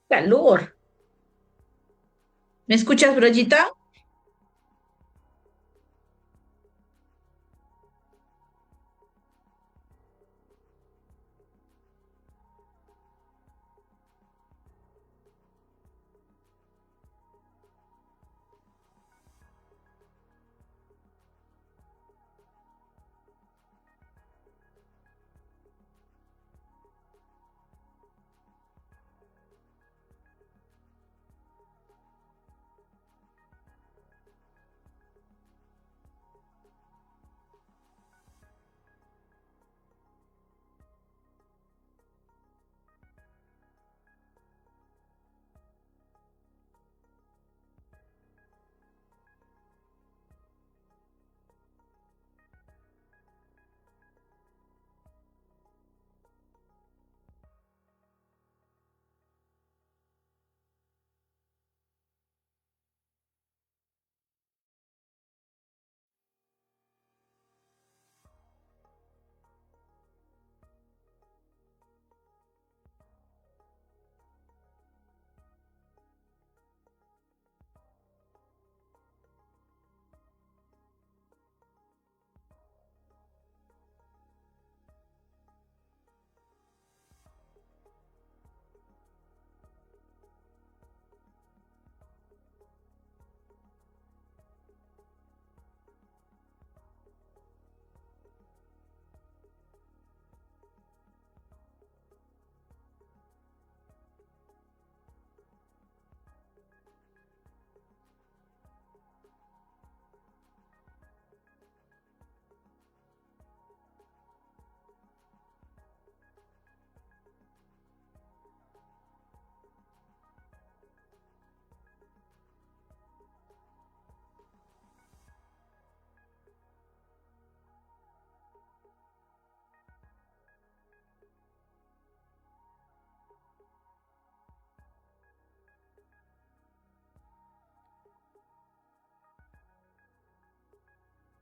Calor. ¿Me escuchas, Brollita?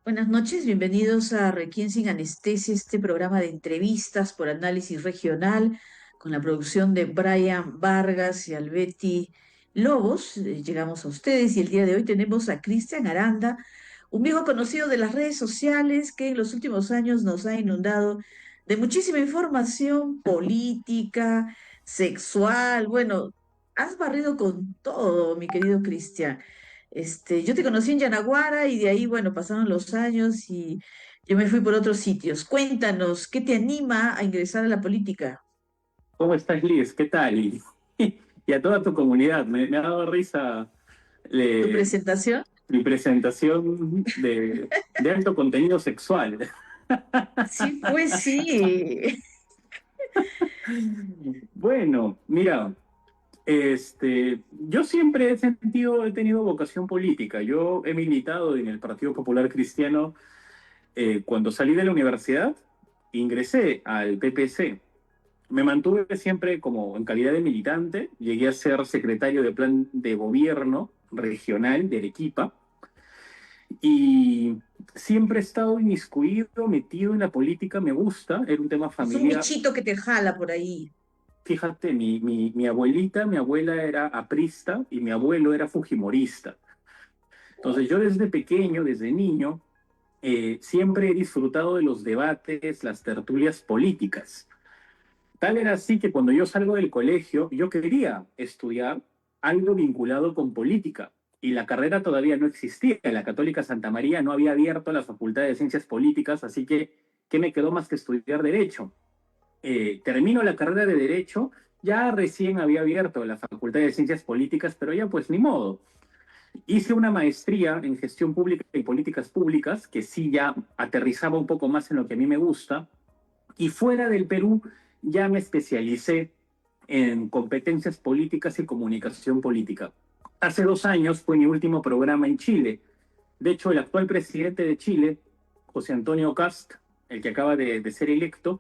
Buenas noches, bienvenidos a Requiem sin Anestesia, este programa de entrevistas por análisis regional con la producción de Brian Vargas y Albeti Lobos. Llegamos a ustedes y el día de hoy tenemos a Cristian Aranda, un viejo conocido de las redes sociales que en los últimos años nos ha inundado de muchísima información política, sexual. Bueno, has barrido con todo, mi querido Cristian. Yo te conocí en Yanaguara y de ahí, bueno, pasaron los años y yo me fui por otros sitios. Cuéntanos, ¿qué te anima a ingresar a la política? ¿Cómo estás, Liz? ¿Qué tal? Y a toda tu comunidad. Me ha dado risa ¿Tu eh, presentación? mi presentación de alto contenido sexual. Sí, pues sí. Bueno, mira, yo siempre he tenido vocación política. Yo he militado en el Partido Popular Cristiano. Cuando salí de la universidad, ingresé al PPC. Me mantuve siempre como en calidad de militante, llegué a ser secretario de plan de gobierno regional de Arequipa y siempre he estado inmiscuido, metido en la política, me gusta, era un tema Es un familiar. bichito que te jala por ahí. Fíjate, mi abuela era aprista y mi abuelo era fujimorista. Entonces yo desde pequeño, desde niño, siempre he disfrutado de los debates, las tertulias políticas. Tal era así que cuando yo salgo del colegio, yo quería estudiar algo vinculado con política. Y la carrera todavía no existía. La Católica Santa María no había abierto la Facultad de Ciencias Políticas, así que, ¿qué me quedó más que estudiar Derecho? Termino la carrera de Derecho, ya recién había abierto la Facultad de Ciencias Políticas, pero ya pues ni modo. Hice una maestría en Gestión Pública y Políticas Públicas, que sí ya aterrizaba un poco más en lo que a mí me gusta, y fuera del Perú ya me especialicé en competencias políticas y comunicación política. Hace 2 años fue mi último programa en Chile. De hecho, el actual presidente de Chile, José Antonio Cast, el que acaba de ser electo,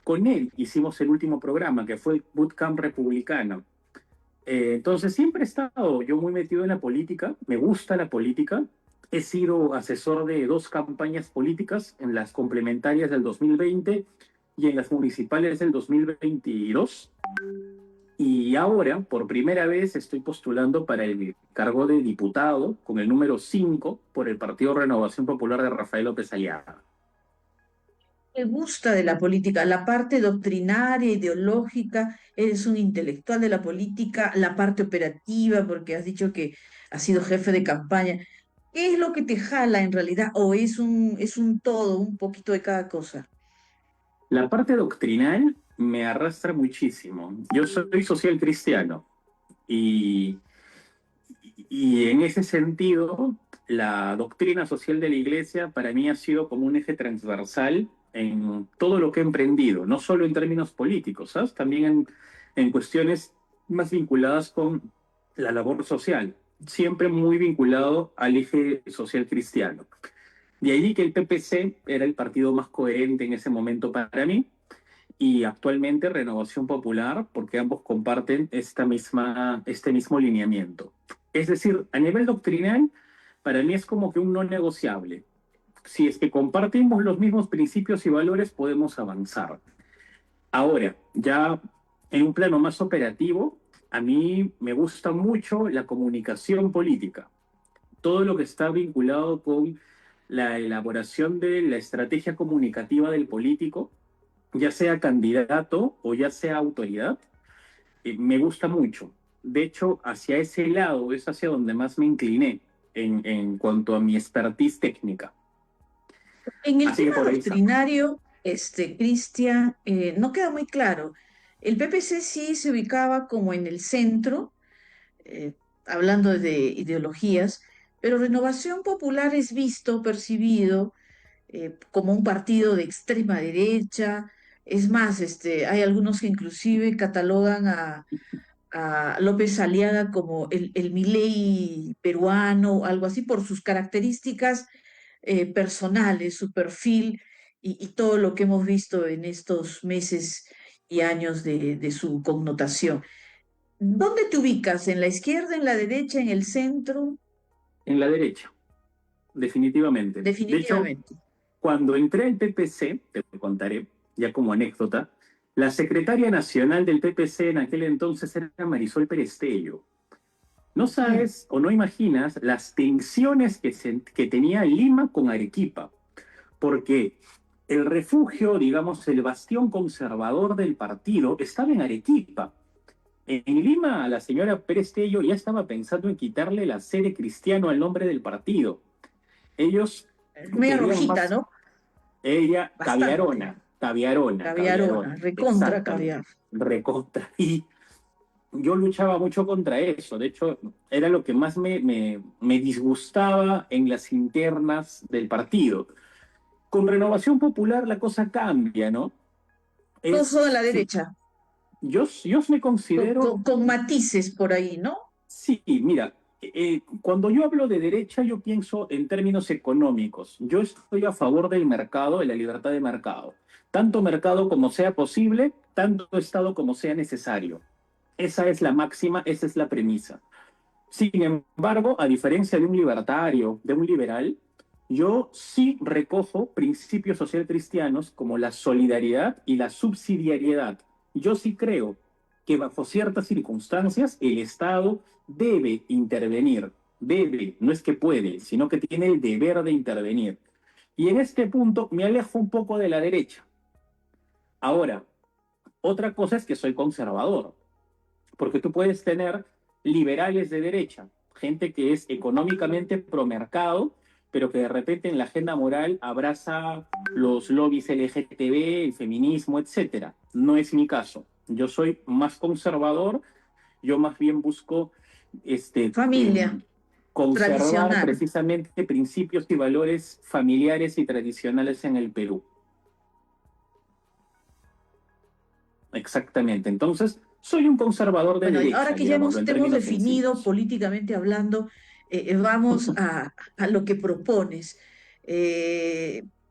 con él hicimos el último programa, que fue el Bootcamp Republicano. Entonces, siempre he estado yo muy metido en la política, me gusta la política. He sido asesor de 2 campañas políticas, en las complementarias del 2020 y en las municipales del 2022. Y ahora, por primera vez, estoy postulando para el cargo de diputado con el número 5 por el Partido Renovación Popular de Rafael López Aliaga. Me gusta de la política, la parte doctrinaria, ideológica, eres un intelectual de la política, la parte operativa, porque has dicho que has sido jefe de campaña. ¿Qué es lo que te jala en realidad? ¿O es un todo, un poquito de cada cosa? La parte doctrinal me arrastra muchísimo. Yo soy social cristiano y, y en ese sentido, la doctrina social de la Iglesia para mí ha sido como un eje transversal en todo lo que he emprendido, no solo en términos políticos, ¿sabes? También en cuestiones más vinculadas con la labor social, siempre muy vinculado al eje social cristiano. De allí que el PPC era el partido más coherente en ese momento para mí y actualmente Renovación Popular, porque ambos comparten este mismo lineamiento. Es decir, a nivel doctrinal, para mí es como que un no negociable. Si es que compartimos los mismos principios y valores, podemos avanzar. Ahora, ya en un plano más operativo, a mí me gusta mucho la comunicación política, todo lo que está vinculado con la elaboración de la estrategia comunicativa del político, ya sea candidato o ya sea autoridad, me gusta mucho. De hecho, hacia ese lado es hacia donde más me incliné en cuanto a mi expertise técnica. En el Así que tema por ahí está. doctrinario, Cristian, no queda muy claro. El PPC sí se ubicaba como en el centro, eh, hablando de ideologías, pero Renovación Popular es visto, percibido como un partido de extrema derecha. Es más, hay algunos que inclusive catalogan a López Aliaga como el Milei peruano, algo así, por sus características personales, su perfil y todo lo que hemos visto en estos meses y años de su connotación. ¿Dónde te ubicas? ¿En la izquierda, en la derecha, en el centro? En la derecha, definitivamente. De hecho, Definitivamente. cuando entré al PPC, te contaré ya como anécdota, la secretaria nacional del PPC en aquel entonces era Marisol Perestello. No Mm. sabes o no imaginas las tensiones que tenía Lima con Arequipa, porque el refugio, digamos, el bastión conservador del partido estaba en Arequipa. En Lima, la señora Pérez Tello ya estaba pensando en quitarle la sede cristiano al nombre del partido. Ellos Media querían rojita, más, ¿no? ella, Bastante. Caviarona, caviarona, recontra exactamente, caviar. recontra. Y yo luchaba mucho contra eso. De hecho, era lo que más me disgustaba en las internas del partido. Con Renovación Popular la cosa cambia, ¿no? Todos son a Es, la sí, derecha, yo me considero, con matices por ahí, ¿no? sí, mira, cuando yo hablo de derecha, yo pienso en términos económicos. Yo estoy a favor del mercado, de la libertad de mercado. Tanto mercado como sea posible, tanto Estado como sea necesario. Esa es la máxima, esa es la premisa. Sin embargo, a diferencia de un libertario, de un liberal, yo sí recojo principios social cristianos como la solidaridad y la subsidiariedad. Yo sí creo que bajo ciertas circunstancias el Estado debe intervenir, debe, no es que puede, sino que tiene el deber de intervenir. Y en este punto me alejo un poco de la derecha. Ahora, otra cosa es que soy conservador, porque tú puedes tener liberales de derecha, gente que es económicamente promercado, pero que de repente en la agenda moral abraza los lobbies LGTB, el feminismo, etcétera. No es mi caso. Yo soy más conservador, yo más bien busco este, Familia, conservar tradicional. precisamente principios y valores familiares y tradicionales en el Perú. Exactamente. Entonces, soy un conservador de Bueno, y ahora derecha, que ya digámoslo en te hemos términos definido sencillos. políticamente hablando, vamos a lo que propones.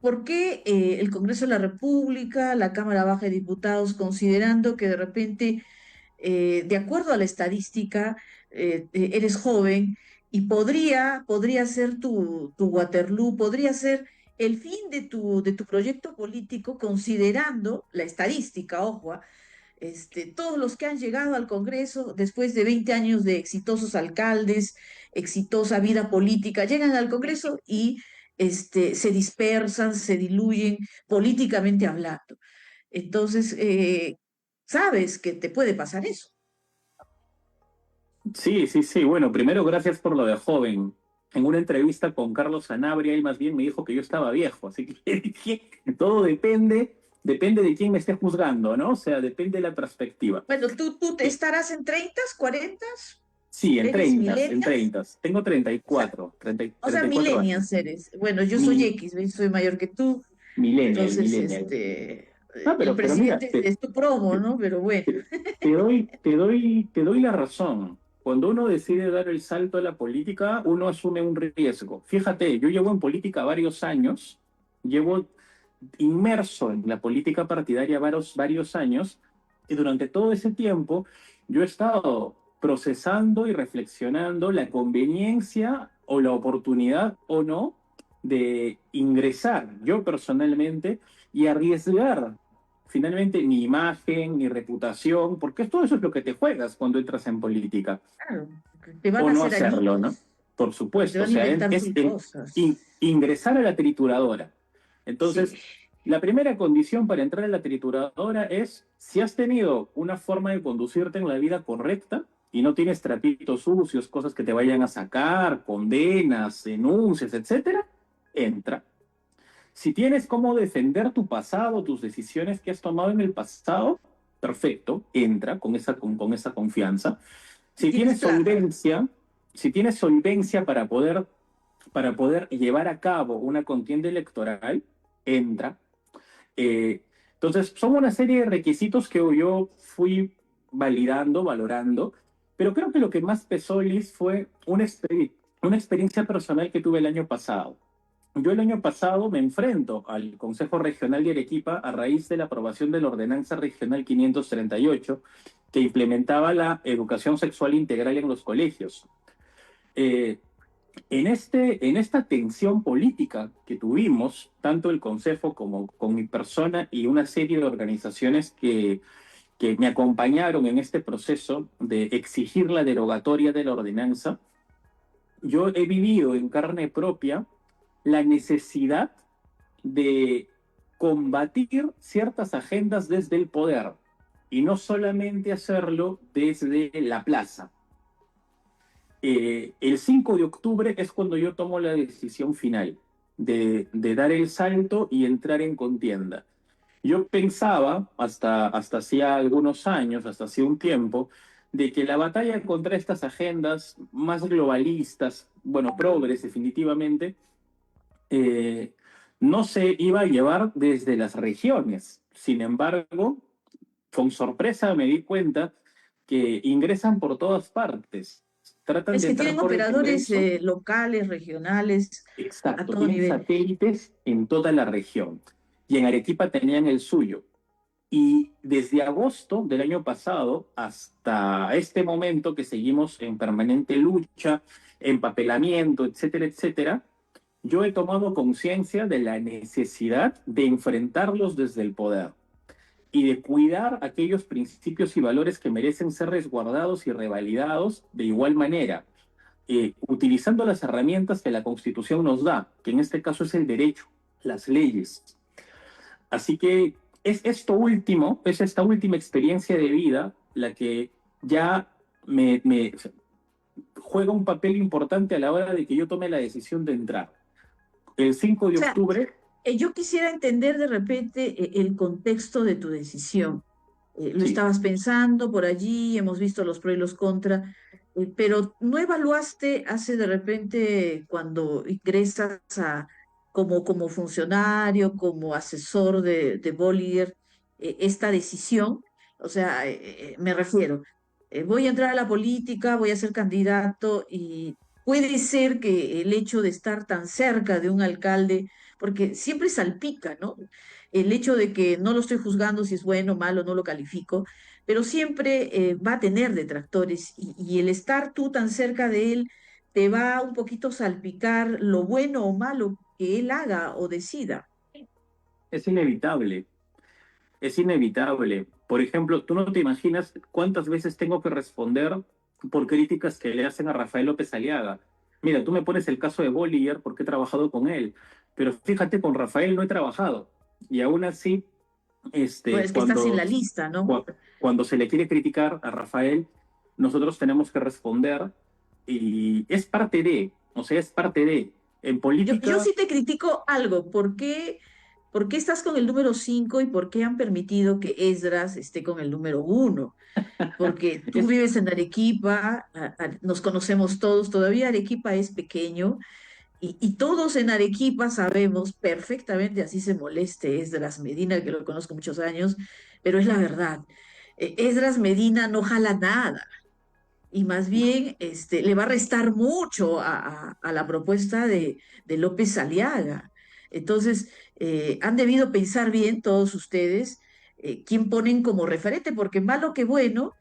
¿Por qué el Congreso de la República, la Cámara Baja de Diputados, considerando que de repente de acuerdo a la estadística, eres joven y podría ser tu Waterloo, podría ser el fin de tu proyecto político, considerando la estadística, ojo, Todos los que han llegado al Congreso después de 20 años de exitosos alcaldes, exitosa vida política, llegan al Congreso y se dispersan, se diluyen políticamente hablando. Entonces, sabes que te puede pasar eso. Sí, sí, sí. Bueno, primero gracias por lo de joven. En una entrevista con Carlos Sanabria, él más bien me dijo que yo estaba viejo, así que dije, todo depende de quién me esté juzgando, ¿no? O sea, depende de la perspectiva. Bueno, tú te Eh, estarás en 30, 40, sí, en eres 30, en millennials, 30. Tengo o sea, 34 millennials años. eres. Bueno, yo soy Mi, X, ¿ves? Soy mayor que tú, millennial, entonces, millennial. No, el pero mira, presidente es tu promo, ¿no? Pero bueno, te, te doy la razón. Cuando uno decide dar el salto a la política, uno asume un riesgo. Fíjate, yo llevo en política varios años, llevo inmerso en la política partidaria varios años, y durante todo ese tiempo yo he estado procesando y reflexionando la conveniencia o la oportunidad o no de ingresar yo personalmente y arriesgar finalmente mi imagen, mi reputación, porque todo eso es lo que te juegas cuando entras en política, claro, que te van o a no hacer hacerlo, ¿no? añicos, Por que te supuesto, o van a sea, inventar es sus cosas. ingresar a la trituradora. Sí, Entonces, la primera condición para entrar a la trituradora es si has tenido una forma de conducirte en la vida correcta y no tienes trapitos sucios, cosas que te vayan a sacar, condenas, denuncias, etcétera, entra. Si tienes cómo defender tu pasado, tus decisiones que has tomado en el pasado, perfecto, entra con esa confianza. y Si tienes tienes plata. solvencia, si tienes solvencia para poder llevar a cabo una contienda electoral, entra. Entonces, son una serie de requisitos que yo fui validando, valorando, pero creo que lo que más pesó, Liz, fue una experiencia personal que tuve el año pasado. Yo el año pasado me enfrento al Consejo Regional de Arequipa a raíz de la aprobación de la Ordenanza Regional 538 que implementaba la educación sexual integral en los colegios. Eh, en esta tensión política que tuvimos, tanto el Consejo como con mi persona y una serie de organizaciones que me acompañaron en este proceso de exigir la derogatoria de la ordenanza, yo he vivido en carne propia la necesidad de combatir ciertas agendas desde el poder y no solamente hacerlo desde la plaza. El 5 de octubre es cuando yo tomo la decisión final de dar el salto y entrar en contienda. Yo pensaba, hasta hacía algunos años, hasta hacía un tiempo, de que la batalla contra estas agendas más globalistas, bueno, progres definitivamente, eh, no se iba a llevar desde las regiones. Sin embargo, con sorpresa me di cuenta que ingresan por todas partes. Tratan Es de que entrar tienen por el operadores Congreso. locales, regionales, a Exacto, todo tienen nivel. satélites en toda la región. Y en Arequipa tenían el suyo. Y desde agosto del año pasado hasta este momento que seguimos en permanente lucha, empapelamiento, etcétera, etcétera, yo he tomado conciencia de la necesidad de enfrentarlos desde el poder y de cuidar aquellos principios y valores que merecen ser resguardados y revalidados de igual manera, utilizando las herramientas que la Constitución nos da, que en este caso es el derecho, las leyes. Así que es esto último, es esta última experiencia de vida la que ya me juega un papel importante a la hora de que yo tome la decisión de entrar. El 5 O de sea, octubre, yo quisiera entender de repente el contexto de tu decisión. Lo sí, estabas pensando por allí, hemos visto los pros y los contra, pero ¿no evaluaste hace de repente cuando ingresas como funcionario, como asesor de Bolliger, esta decisión? O sea, me refiero, voy a entrar a la política, voy a ser candidato y puede ser que el hecho de estar tan cerca de un alcalde, porque siempre salpica, ¿no? El hecho de que no lo estoy juzgando si es bueno o malo, no lo califico, pero siempre va a tener detractores y el estar tú tan cerca de él te va un poquito salpicar lo bueno o malo que él haga o decida. es inevitable, es inevitable. Por ejemplo, tú no te imaginas cuántas veces tengo que responder por críticas que le hacen a Rafael López Aliaga. Mira, tú me pones el caso de Bolliger porque he trabajado con él, pero fíjate, con Rafael no he trabajado. Y aún así, Bueno, es que estás en la lista, ¿no? cuando se le quiere criticar a Rafael, nosotros tenemos que responder y es parte de, o sea, es parte de. En Yo política, sí te critico algo. Por qué estás con el número 5 y por qué han permitido que Esdras esté con el número 1? Porque tú es, vives en Arequipa, nos conocemos todos, todavía Arequipa es pequeño y todos en Arequipa sabemos perfectamente, así se moleste Esdras Medina, que lo conozco muchos años, pero es la verdad. Esdras Medina no jala nada y más bien le va a restar mucho a la propuesta de López Aliaga. Entonces, han debido pensar bien todos ustedes quién ponen como referente, porque malo que bueno,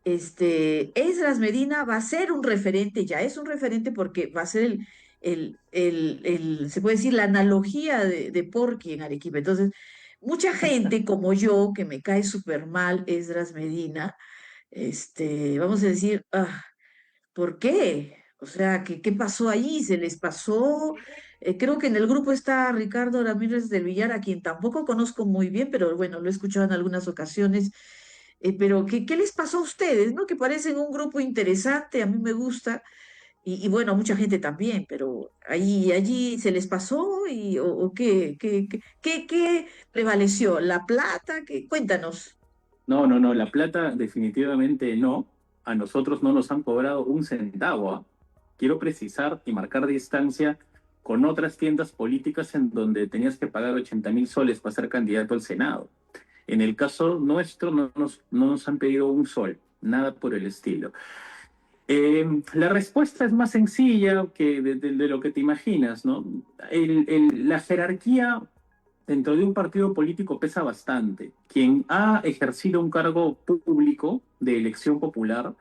Esdras Medina va a ser un referente, ya es un referente porque va a ser se puede decir, la analogía de Porky en Arequipa. Entonces, mucha gente como yo, que me cae súper mal Esdras Medina, vamos a decir, ¿por qué? O sea, ¿qué pasó allí? ¿Se les pasó? Creo que en el grupo está Ricardo Ramírez del Villar, a quien tampoco conozco muy bien, pero bueno, lo he escuchado en algunas ocasiones. Pero ¿qué les pasó a ustedes, no? Que parecen un grupo interesante, a mí me gusta, y bueno, a mucha gente también, pero allí se les pasó o qué prevaleció, la plata, cuéntanos. no, no, no, la plata definitivamente no. A nosotros no nos han cobrado un centavo. ¿Ah? Quiero precisar y marcar distancia con otras tiendas políticas en donde tenías que pagar 80.000 soles para ser candidato al Senado. En el caso nuestro no nos han pedido un sol, nada por el estilo. La respuesta es más sencilla que de lo que te imaginas, ¿no? La jerarquía dentro de un partido político pesa bastante. Quien ha ejercido un cargo público de elección popular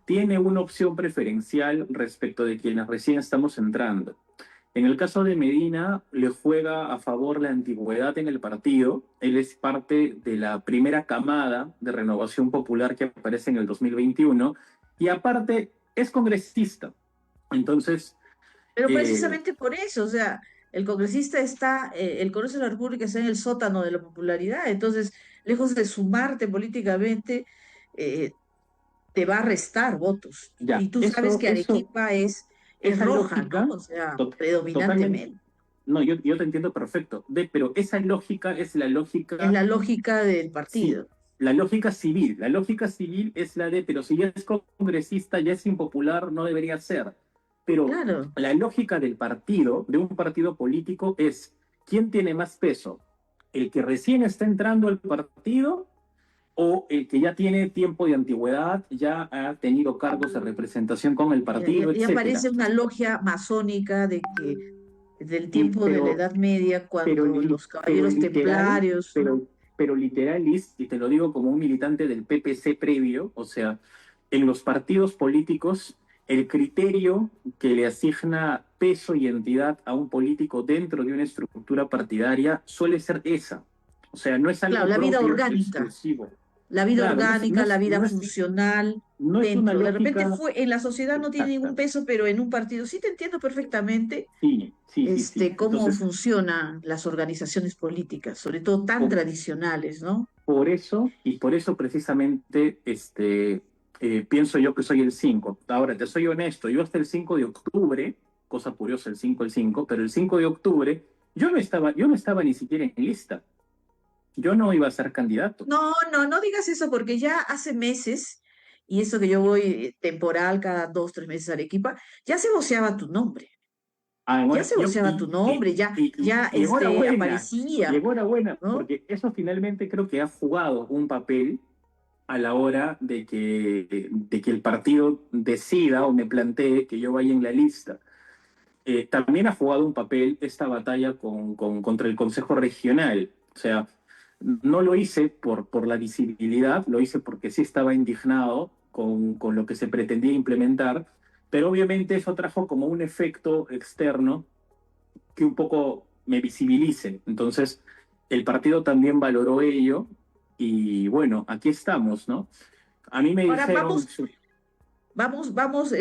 tiene una opción preferencial respecto de quienes recién estamos entrando. En el caso de Medina, le juega a favor la antigüedad en el partido. Él es parte de la primera camada de Renovación Popular que aparece en el 2021 y aparte es congresista. Entonces, Pero eh, precisamente por eso, o sea, el congresista está, el Congreso de la República está en el sótano de la popularidad, entonces, lejos de sumarte políticamente, eh, te va a restar votos. ya, Y tú sabes que Arequipa es esa roja, ¿no? lógica, O sea, totalmente, predominantemente. no, yo te entiendo perfecto, pero esa lógica es la Es lógica. la lógica del Sí, partido. la lógica civil. La lógica civil es la de, pero si ya es congresista, ya es impopular, no debería ser. Pero Claro. la lógica del partido, de un partido político, es ¿quién tiene más peso? ¿El que recién está entrando al partido o el que ya tiene tiempo de antigüedad, ya ha tenido cargos de representación con el partido, Ya etcétera? parece una logia masónica de que del Y, tiempo de la Edad Media, pero, cuando los pero caballeros literal, templarios. pero literal, Liz, y te lo digo como un militante del PPC previo, o sea, en los partidos políticos, el criterio que le asigna peso y entidad a un político dentro de una estructura partidaria suele ser esa. O sea, no es Claro, algo la vida propio, orgánica. exclusivo. La vida Claro, orgánica, la vida funcional no es una dentro. De repente lógica en la sociedad no tiene ningún exacta. peso, pero en un partido sí te entiendo perfectamente Sí, sí, sí, sí. cómo Entonces, funcionan las organizaciones políticas, sobre todo tan tradicionales, ¿no? por eso, y por eso precisamente, pienso yo que soy el 5. Ahora, te soy honesto, yo hasta el 5 de octubre, cosa curiosa el 5, pero el 5 de octubre, yo no estaba ni siquiera en lista. Yo no iba a ser candidato. No digas eso porque ya hace meses, y eso que yo voy temporal cada 2, 3 meses a Arequipa, ya se voceaba tu nombre, Ah, ya bueno, se voceaba tu nombre, ya y aparecía, enhorabuena, ¿no? porque eso finalmente creo que ha jugado un papel a la hora de que el partido decida o me plantee que yo vaya en la lista. También ha jugado un papel esta batalla contra el Consejo Regional. O sea, no lo hice por la visibilidad, lo hice porque sí estaba indignado con lo que se pretendía implementar, pero obviamente eso trajo como un efecto externo que un poco me visibilice. Entonces, el partido también valoró ello y bueno, aquí estamos, ¿no? A mí me Ahora dijeron, vamos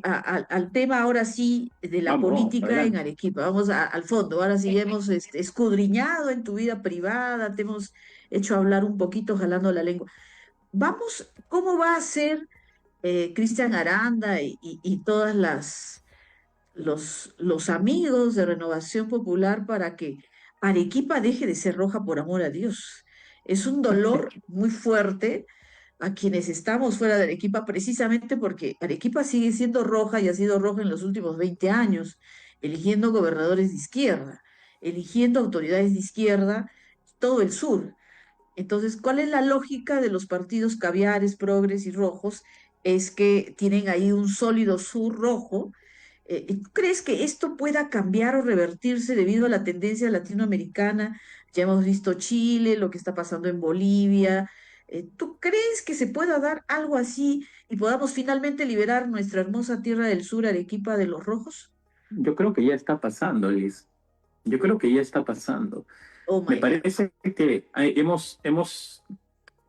al tema ahora sí de la vamos, política en adelante. Arequipa, vamos al fondo. Ahora sí hemos escudriñado en tu vida privada, te hemos hecho hablar un poquito jalando la lengua. Vamos, ¿cómo va a ser Cristian Aranda y todas los amigos de Renovación Popular para que Arequipa deje de ser roja por amor a Dios? Es un dolor muy fuerte a quienes estamos fuera de Arequipa precisamente porque Arequipa sigue siendo roja y ha sido roja en los últimos 20 años, eligiendo gobernadores de izquierda, eligiendo autoridades de izquierda, todo el sur. Entonces, ¿cuál es la lógica de los partidos caviares, progres y rojos? Es que tienen ahí un sólido sur rojo. ¿Tú crees que esto pueda cambiar o revertirse debido a la tendencia latinoamericana? Ya hemos visto Chile, lo que está pasando en Bolivia. ¿Tú crees que se pueda dar algo así y podamos finalmente liberar nuestra hermosa tierra del sur, Arequipa, de los rojos? Yo creo que ya está pasando, Liz. Yo creo que ya está pasando. Oh Me my God. parece que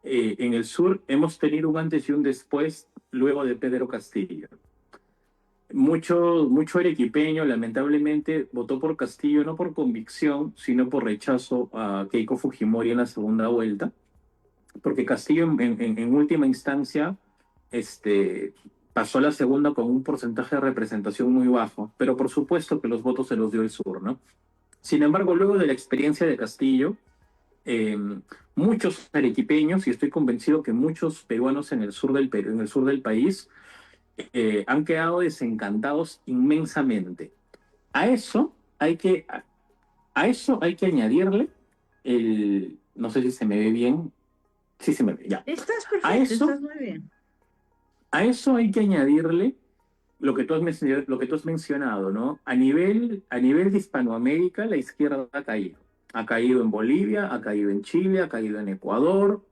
en el sur hemos tenido un antes y un después luego de Pedro Castillo. Mucho arequipeño, lamentablemente, votó por Castillo no por convicción, sino por rechazo a Keiko Fujimori en la segunda vuelta, porque Castillo en última instancia pasó a la segunda con un porcentaje de representación muy bajo, pero por supuesto que los votos se los dio el sur, ¿no? Sin embargo, luego de la experiencia de Castillo, eh, muchos arequipeños, y estoy convencido que muchos peruanos en el sur del Perú, en el sur del país, han quedado desencantados inmensamente. A eso hay que, a eso hay que añadirle no sé si se me ve bien, sí se me ve, ya. Estás A perfecto, eso, estás muy bien. a eso hay que añadirle lo que tú has mencionado, ¿no? A nivel de Hispanoamérica, la izquierda ha caído. Ha caído en Bolivia, ha caído en Chile, ha caído en Ecuador,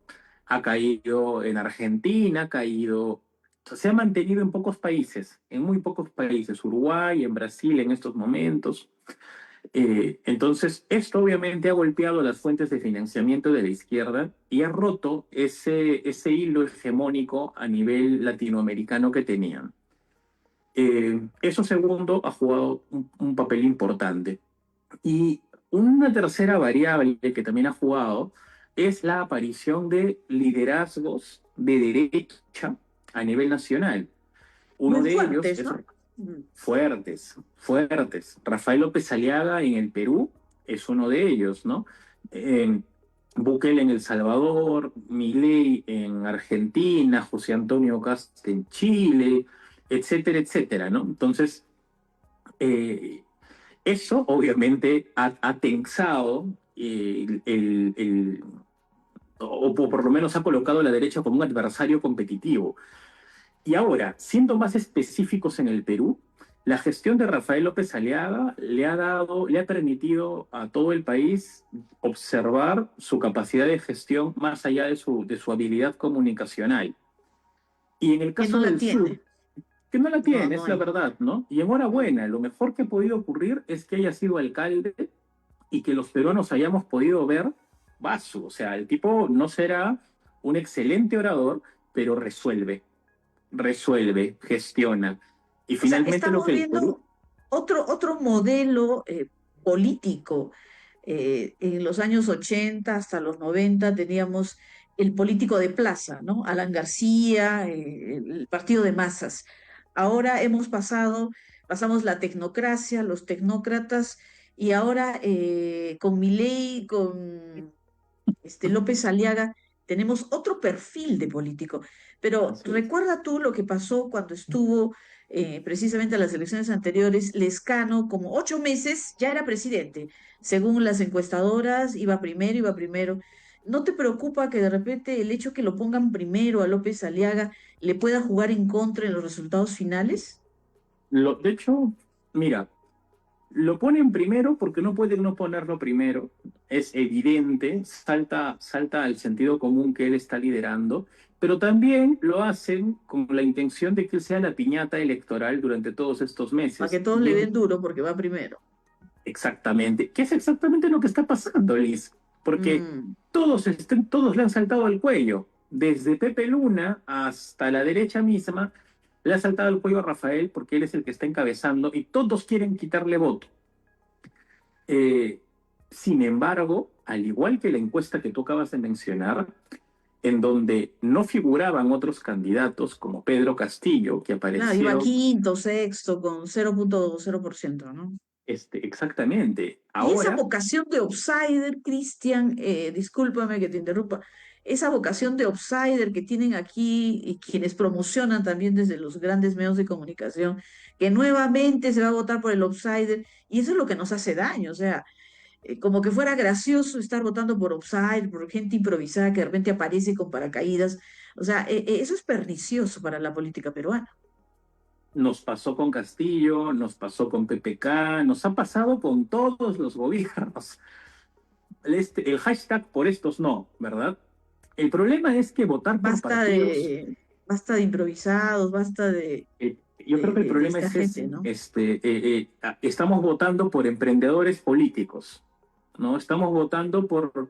ha caído en Argentina, ha caído, se ha mantenido en pocos países, en muy pocos países, Uruguay, en Brasil en estos momentos. Entonces, esto obviamente ha golpeado las fuentes de financiamiento de la izquierda y ha roto ese hilo hegemónico a nivel latinoamericano que tenían. Eso segundo ha jugado un papel importante. Y una tercera variable que también ha jugado es la aparición de liderazgos de derecha a nivel nacional. Uno Muy de ellos fuertes, es ¿no? Mm. fuertes, fuertes. Rafael López Aliaga en el Perú es uno de ellos, ¿no? Eh, Bukele en El Salvador, Milei en Argentina, José Antonio Cast en Chile, etcétera, etcétera, ¿no? Entonces, eh, eso obviamente ha tensado o por lo menos ha colocado a la derecha como un adversario competitivo. Y ahora, siendo más específicos en el Perú, la gestión de Rafael López Aliaga le ha permitido a todo el país observar su capacidad de gestión más allá de su habilidad comunicacional. Y en el Que no caso la del sur, tiene. que no la No, tiene, no es la hay. verdad, ¿no? Y enhorabuena, lo mejor que ha podido ocurrir es que haya sido alcalde y que los peruanos hayamos podido ver vaso. O sea, el tipo no será un excelente orador, pero resuelve, gestiona. Y O sea, finalmente lo estamos que el Perú, viendo otro modelo político. En los años 80 hasta los 90 teníamos el político de plaza, ¿no? Alan García, el partido de masas. Ahora pasamos la tecnocracia, los tecnócratas, y ahora con Milei, con López Aliaga, tenemos otro perfil de político. Pero así es. recuerda tú lo que pasó cuando estuvo precisamente en las elecciones anteriores, Lescano, como 8 meses, ya era presidente. Según las encuestadoras, iba primero. ¿No te preocupa que de repente el hecho que lo pongan primero a López Aliaga le pueda jugar en contra en los resultados finales? De hecho, mira, lo ponen primero porque no pueden no ponerlo primero. Es evidente, salta al sentido común que él está liderando, pero también lo hacen con la intención de que él sea la piñata electoral durante todos estos Para que meses. todos Y le es den duro porque va primero. exactamente, ¿qué es exactamente lo que está pasando, Liz? porque Mm. todos le han saltado al cuello, desde Pepe Luna hasta la derecha misma, le ha saltado el cuello a Rafael porque él es el que está encabezando y todos quieren quitarle voto. Eh, Sin embargo, al igual que la encuesta que tú acabas de mencionar, en donde no figuraban otros candidatos como Pedro Castillo, que Claro, iba aparecieron quinto, sexto, con 0,0%, ¿no? exactamente. Y esa Ahora vocación de outsider, Cristian, discúlpame que te interrumpa, esa vocación de outsider que tienen aquí y quienes promocionan también desde los grandes medios de comunicación, que nuevamente se va a votar por el outsider, y eso es lo que nos hace daño, o sea, como que fuera gracioso estar votando por outsider, por gente improvisada que de repente aparece con paracaídas, o sea, eso es pernicioso para la política peruana. nos pasó con Castillo, nos pasó con PPK, nos ha pasado con todos los gobiernos. El hashtag por estos no, ¿verdad? El problema es que votar por Basta partidos, de, basta de improvisados, basta yo creo que el de problema esta es gente, ese. ¿no? Estamos votando por emprendedores políticos, ¿no? Estamos votando por